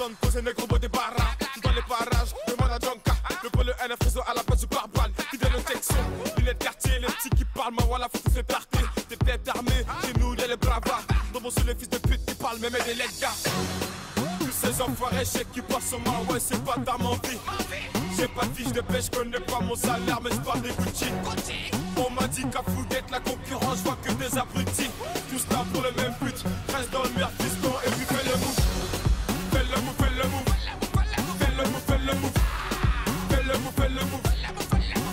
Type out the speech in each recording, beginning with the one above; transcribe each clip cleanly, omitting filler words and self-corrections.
donne poser négro beau des barras. Tout dans les parages, demande à Jonka. Le peu le NF réseau à la place du barbal. Fidèle au Texan, lunettes quartier, les petits qui parlent, ma voilà, faut tous les tarter. Des têtes armées, chez nous, les bravas. Dans mon sous les fils de pute qui parlent, même des lettres gars. Tous ces enfoirés, chèques qui passent sur moi, ouais, c'est pas ta m'envie. J'ai pas de fiche de pêche, connais pas mon salaire, mais j'parle des Gucci. On m'a dit qu'à Fouguette, la concurrence, j'vois que des abrutis. Tous là pour le même but, reste dans le merde, fiston, et puis fais le move. Fais le move, fais le move. Fais le move, fais le move. Fais le move, fais le move.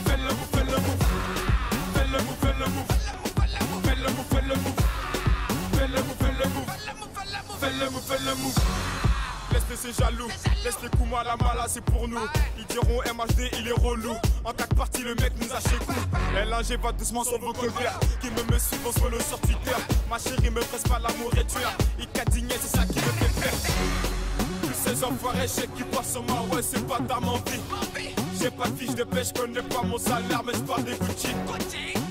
Fais le move, fais le move. Fais le move, fais le move. Fais le move, fais le move. Fais le move, fais le move. Fais le move, fais le move. Laisse ces jaloux, laisse les coups mal à mala, c'est pour nous. Ils diront MHD, il est relou. En 4 parties, le mec nous a chez coup. LNG va doucement sur vos colverts. Qui me suit, on se follow sur Twitter. Ma chérie me presse pas l'amour et tueur. Il cadigné, c'est ça qui me fait peur. Tous ces enfoirés, chèques qui passent sur moi, ouais, c'est pas ta m'envie. J'ai pas de fiche de pêche, connais pas mon salaire, mais j'parle des Gucci.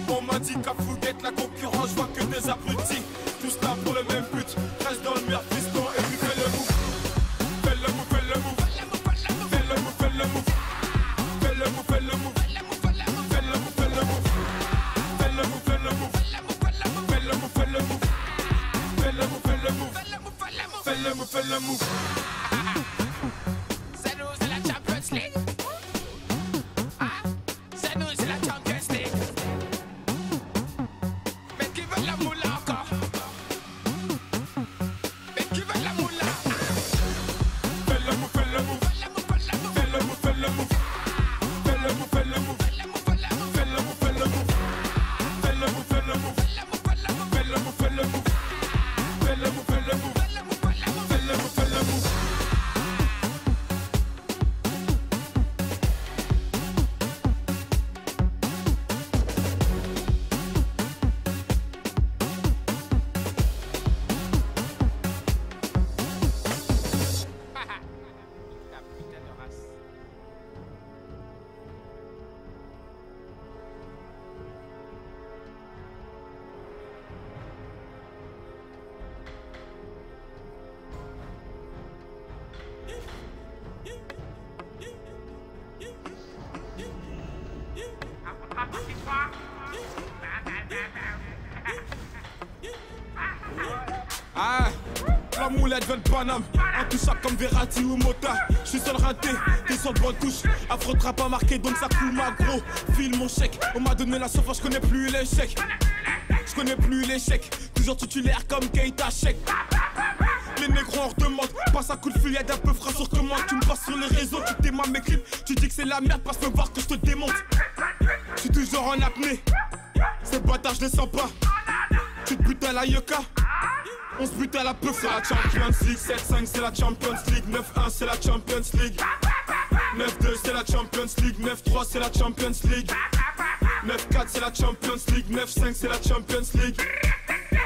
On m'a dit qu'à Fouguette, la concurrence, j'vois que des abrutis. Tous là pour le même but, reste dans le merde, fiston, et puis fais le move. Fais le move, fais le move. Fais le move, fais le move. Fais le move, fais le move. Fais le move, fais le move. Fais le move, fais le move. Fais le move, fais le move. Fais le move, fais le move. Fais le move, fais le move. C'est nous, c'est la Champions League. C'est nous, c'est la Champions League. Mais qui veut la moula encore? Mais qui veut la moula? Fais le move, fais le move. Fais le move, fais le move. Fais le move, fais le move. Fais le move, fais le move. Fais le move, fais le move. Fais le move, fais le move. Fais le move, fais le move. Fais le move, fais le move. La putain de race. Ah, la moulette vient de Paname, intouchable comme Verratti ou Mota. J'suis seul raté, t'es sur le bon touche. Afro trap pas marqué donc ça coule ma gros. File mon chèque, on m'a donné la sauce, j'connais plus l'échec. J'connais plus l'échec, toujours titulaire comme Keita Chèque. Les négros en redemande, passe un coup de fil, y'a d'un peu frais sur commande. Tu me passes sur les réseaux, tu t'aimes mes clips. Tu dis que c'est la merde, passe me voir que je te démonte. J'suis toujours en apnée, ces bâtards je les sens pas. Tu te butes à la Yoka, on se bute à la peuf. C'est la Champions League, 7-5 c'est la Champions League, 9-1 c'est la Champions League, 9-2 c'est la Champions League, 9-3 c'est la Champions League, 9-4 c'est la Champions League, 9-5 c'est la Champions League,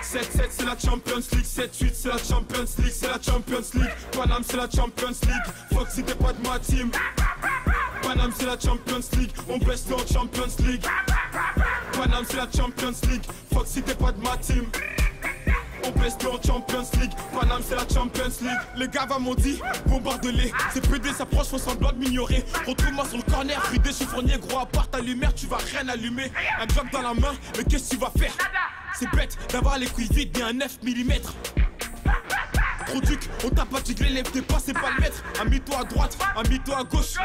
7-7 c'est la Champions League, 7-8 c'est la Champions League, c'est la Champions League. Paname c'est la Champions League, fuck si t'es pas de ma team. Paname c'est la Champions League, on baisse en Champions League. Paname c'est la Champions League, fuck si t'es pas de ma team. On baisse en Champions League, Paname c'est la Champions League. Les gars m'ont dit, bombarde-les. C'est PD s'approche, faut semblant de m'ignorer. Retrouve-moi sur le corner, fridé, chiffonnier, gros à part ta lumière, tu vas rien allumer. Un job dans la main, mais qu'est-ce que tu vas faire? C'est bête d'avoir les couilles vides et un 9 mm. Trop duc, on t'a pas dit que l'élève t'es pas, c'est pas le maître. Amie-toi à droite, amie-toi à gauche.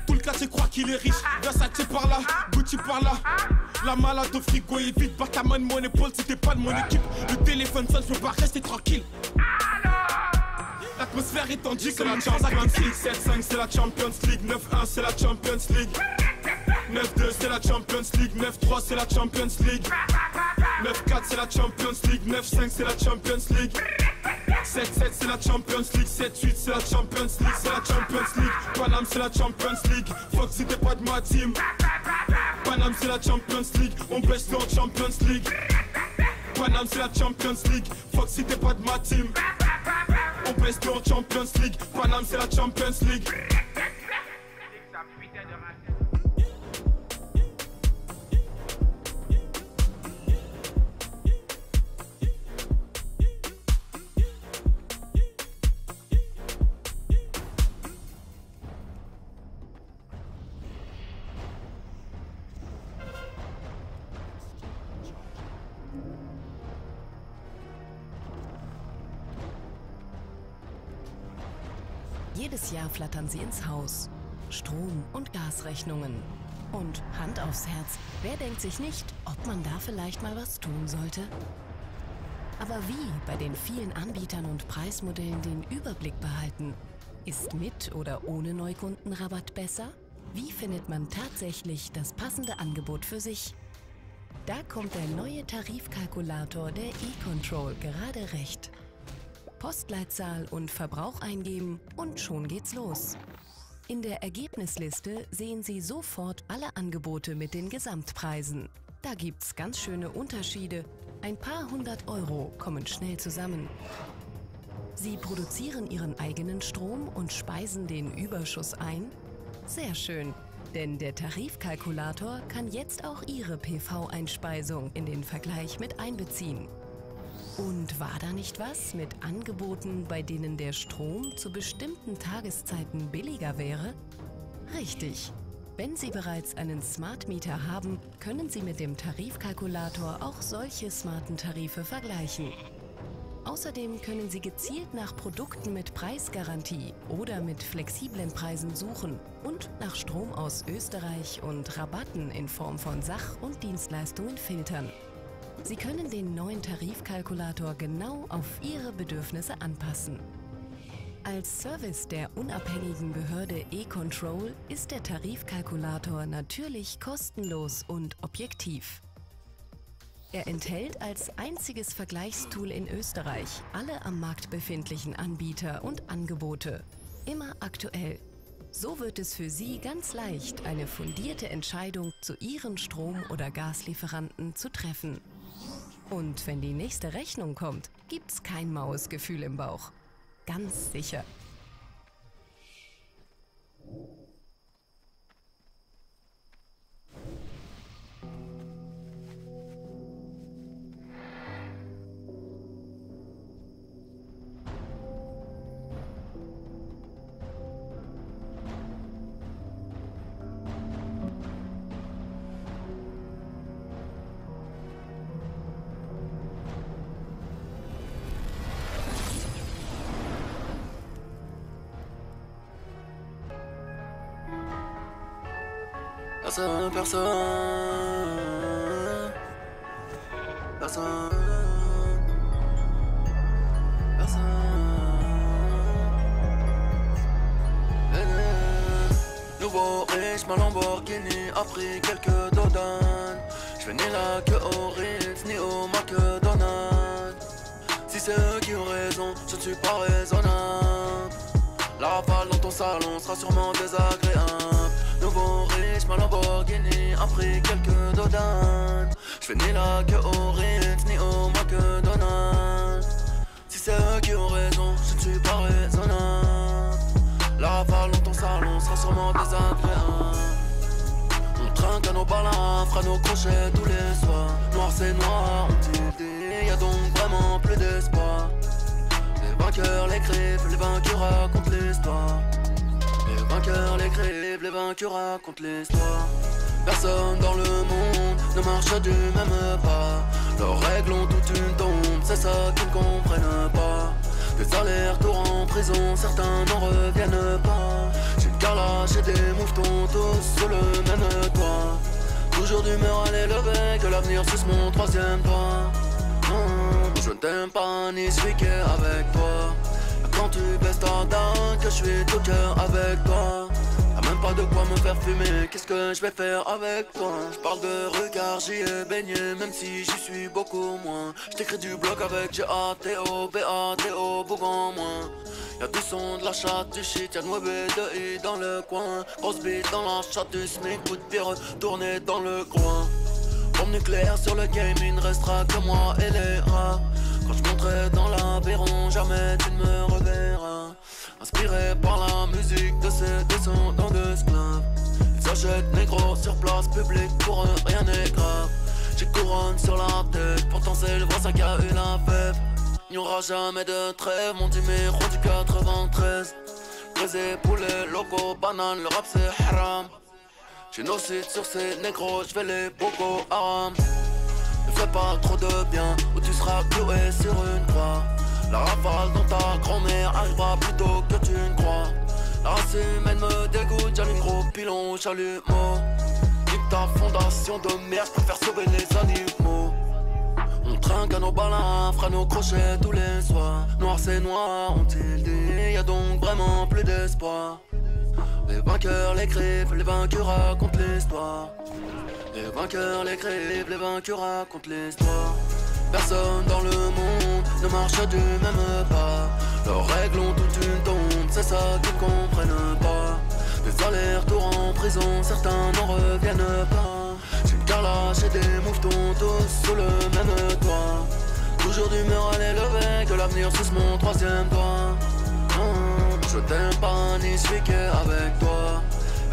Tout le quartier croit qu'il est riche. Versace par là, Gucci par là. La malade au frigo est vide, par ta main de mon épaule si t'es pas de mon équipe. Le téléphone sonne, je peux pas rester tranquille. L'atmosphère est tendue comme la Champions League. 7-5 c'est la Champions League, 9-1 c'est la Champions League, 9-2 c'est la Champions League, 9-3 c'est la Champions League, 9-4 c'est la Champions League, 9-5 c'est la Champions League, 7-7 c'est la Champions League, 7-8 c'est la Champions League, c'est la Champions League. Paname c'est la Champions League, fuck si t'es pas de ma team. Paname c'est la Champions League, on baisse en Champions League. Paname c'est la Champions League, fuck si t'es pas de ma team. On baisse en Champions League, Paname c'est la Champions League. jedes Jahr flattern sie ins Haus. Strom- und Gasrechnungen. Und Hand aufs Herz, wer denkt sich nicht, ob man da vielleicht mal was tun sollte? Aber wie bei den vielen Anbietern und Preismodellen den Überblick behalten? Ist mit oder ohne Neukundenrabatt besser? Wie findet man tatsächlich das passende Angebot für sich? Da kommt der neue Tarifkalkulator der E-Control gerade recht. Postleitzahl und Verbrauch eingeben und schon geht's los. In der Ergebnisliste sehen Sie sofort alle Angebote mit den Gesamtpreisen. Da gibt's ganz schöne Unterschiede. Ein paar 100 € kommen schnell zusammen. Sie produzieren Ihren eigenen Strom und speisen den Überschuss ein? Sehr schön, denn der Tarifkalkulator kann jetzt auch Ihre PV-Einspeisung in den Vergleich mit einbeziehen. Und war da nicht was mit Angeboten, bei denen der Strom zu bestimmten Tageszeiten billiger wäre? Richtig. Wenn Sie bereits einen Smart Meter haben, können Sie mit dem Tarifkalkulator auch solche smarten Tarife vergleichen. Außerdem können Sie gezielt nach Produkten mit Preisgarantie oder mit flexiblen Preisen suchen und nach Strom aus Österreich und Rabatten in Form von Sach- und Dienstleistungen filtern. Sie können den neuen Tarifkalkulator genau auf Ihre Bedürfnisse anpassen. Als Service der unabhängigen Behörde E-Control ist der Tarifkalkulator natürlich kostenlos und objektiv. Er enthält als einziges Vergleichstool in Österreich alle am Markt befindlichen Anbieter und Angebote. Immer aktuell. So wird es für Sie ganz leicht, eine fundierte Entscheidung zu Ihren Strom- oder Gaslieferanten zu treffen. Und wenn die nächste Rechnung kommt, gibt's kein maues Gefühl im Bauch. Ganz sicher. Personne, nouveau riche, ma Lamborghini a pris quelques dodanes. J'fais ni la queue au Ritz, ni au McDonald's. Si c'est eux qui ont raison, je ne suis pas raisonnable. La rafale dans ton salon sera sûrement désagréable. Nouveau riche, ma Lamborghini a pris quelques dodanes. J'fais ni la queue au Ritz, ni au McDonald's. Si c'est eux qui ont raison, je ne suis pas raisonnable. La rafale dans ton salon sera sûrement désagréable. On trinque à nos balins, fera nos crochets tous les soirs. Noir c'est noir, on dit, y'a donc vraiment plus d'espoir. Les vainqueurs l'écrivent, les vaincus racontent l'histoire. Les vainqueurs l'écrivent, les vaincus racontent l'histoire. Personne dans le monde ne marche du même pas. Leurs règles ont toute une tombe, c'est ça qu'ils ne comprennent pas. Des allers-retours en prison, certains n'en reviennent pas. J'ai une carlache et des mouvements tous sur le même toit. Toujours d'humeur à l'élever, que l'avenir suce mon troisième pas. Je ne t'aime pas ni celui qui est avec toi. Quand tu baisses ta dame, que je suis tout cœur avec toi. Y'a même pas de quoi me faire fumer, qu'est-ce que je vais faire avec toi? Je parle de regard, j'y ai baigné, même si j'y suis beaucoup moins. Je t'écris du bloc avec G-A-T-O, B-A-T-O, Bougon moins. Y'a du son, de la chatte, du shit, y'a de mauvais de I dans le coin. Grosse bite dans la chatte, du smic, coup de pied retourné dans le coin. Bombe nucléaire sur le game, il ne restera que moi et les rats. Quand je monterai dans l'aviron, jamais tu ne me reverras. Inspiré par la musique de ces descendants d'esclaves. Ils s'achètent négro sur place publique, pour eux rien n'est grave. J'ai couronne sur la tête, pourtant c'est le voisin qui a eu la fève. Il n'y aura jamais de trêve, mon numéro du 93. Brisé, poulet, loco, banane, le rap c'est haram. Génocide sur ces négros, je vais les Boko Haram. Ne fais pas trop de bien, ou tu seras cloué sur une croix. La rafale dans ta grand-mère arrivera plus tôt que tu ne crois. La race humaine me dégoûte, j'allume gros pilon, chalumeau. Nique ta fondation de merde, je préfère sauver les animaux. On trinque à nos balins, fera nos crochets tous les soirs. Noir c'est noir, ont-ils dit, y'a donc vraiment plus d'espoir. Les vainqueurs l'écrivent, les vainqueurs racontent l'histoire. Les vainqueurs l'écrivent, les vainqueurs racontent l'histoire. Personne dans le monde ne marche du même pas. Leurs règles ont toute une tombe, c'est ça qu'ils comprennent pas. Des allers-retours en prison, certains n'en reviennent pas. J'ai une carlache et des mouvements tous sous le même toit. Toujours d'humeur à l'élever, que l'avenir suce mon troisième doigt. Je t'aime pas ni je suis qu'avec toi.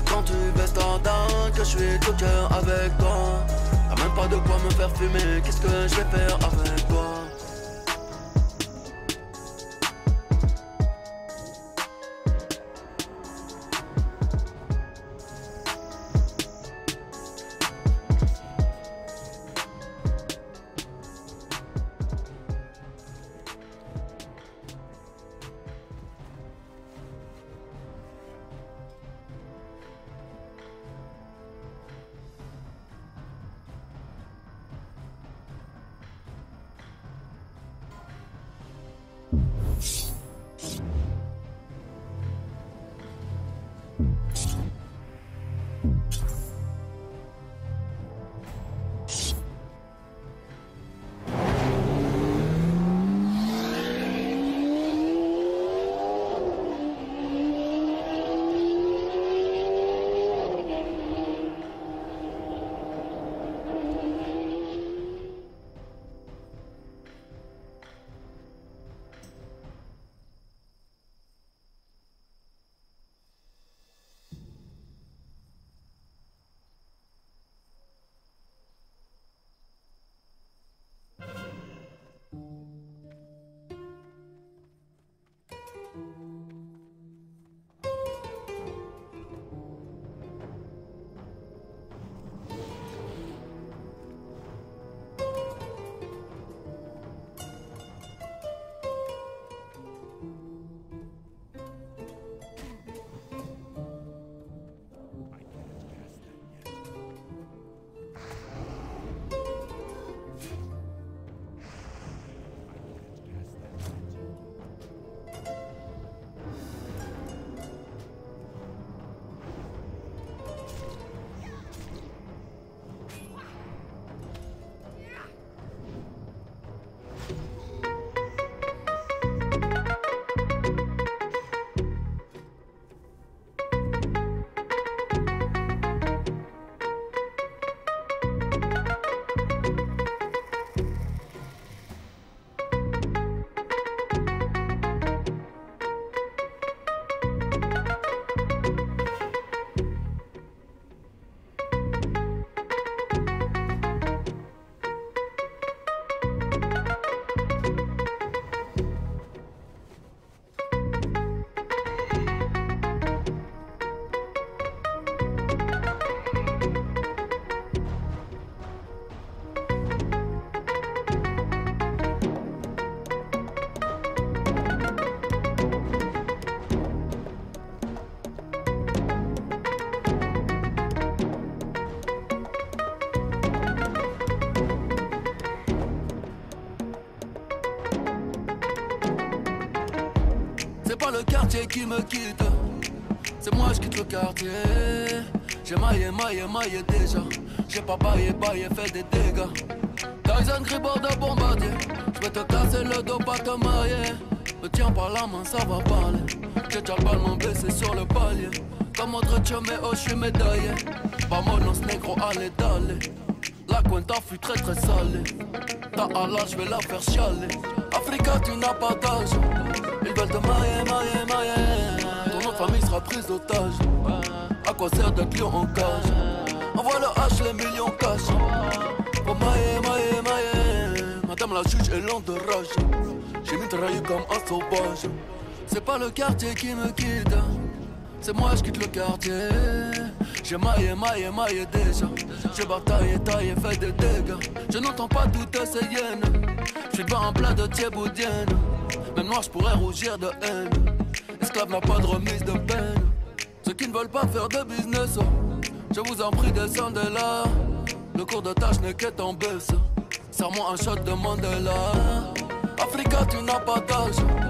Quand tu baisses ta dame, que je suis tout cœur avec toi. T'as même pas de quoi me faire fumer, qu'est-ce que je vais faire avec toi? Le quartier qui me quitte, c'est moi je quitte le quartier. J'ai maillé déjà. J'ai pas baillé, fait des dégâts. Tyson Gribord de bombardier. Je vais te casser le dos, pas te marier. Me tiens par la main, ça va parler. J'ai déjà le ballon baissé sur le palier. Comme autre chomeo, je suis médaillé. Vamonos négro, allez d'aller. La cuenta fut très salée. Ta Allah, je vais la faire chialer. Africa, tu n'as pas d'âge. Ils veulent te marier. Ton nom de famille sera prise d'otage. À quoi sert d'être lion en cage? Envoie le H, les millions cash. Oh mailler. Madame la juge est lente de rage. J'ai mitraillé comme un sauvage. C'est pas le quartier qui me quitte, c'est moi je quitte le quartier. J'ai maillé déjà. J'ai bataillé, taillé, fait des dégâts. Je n'entends pas toutes ces hyènes. J'suis pas en plein de thieboudienne. Même noir j'pourrais rougir de haine. Esclave n'a pas de remise de peine. Ceux qui ne veulent pas faire de business, je vous en prie descendez là. Le cours de tâche n'est qu'est en baisse. Serre-moi un shot de Mandela. Africa tu n'as pas d'âge.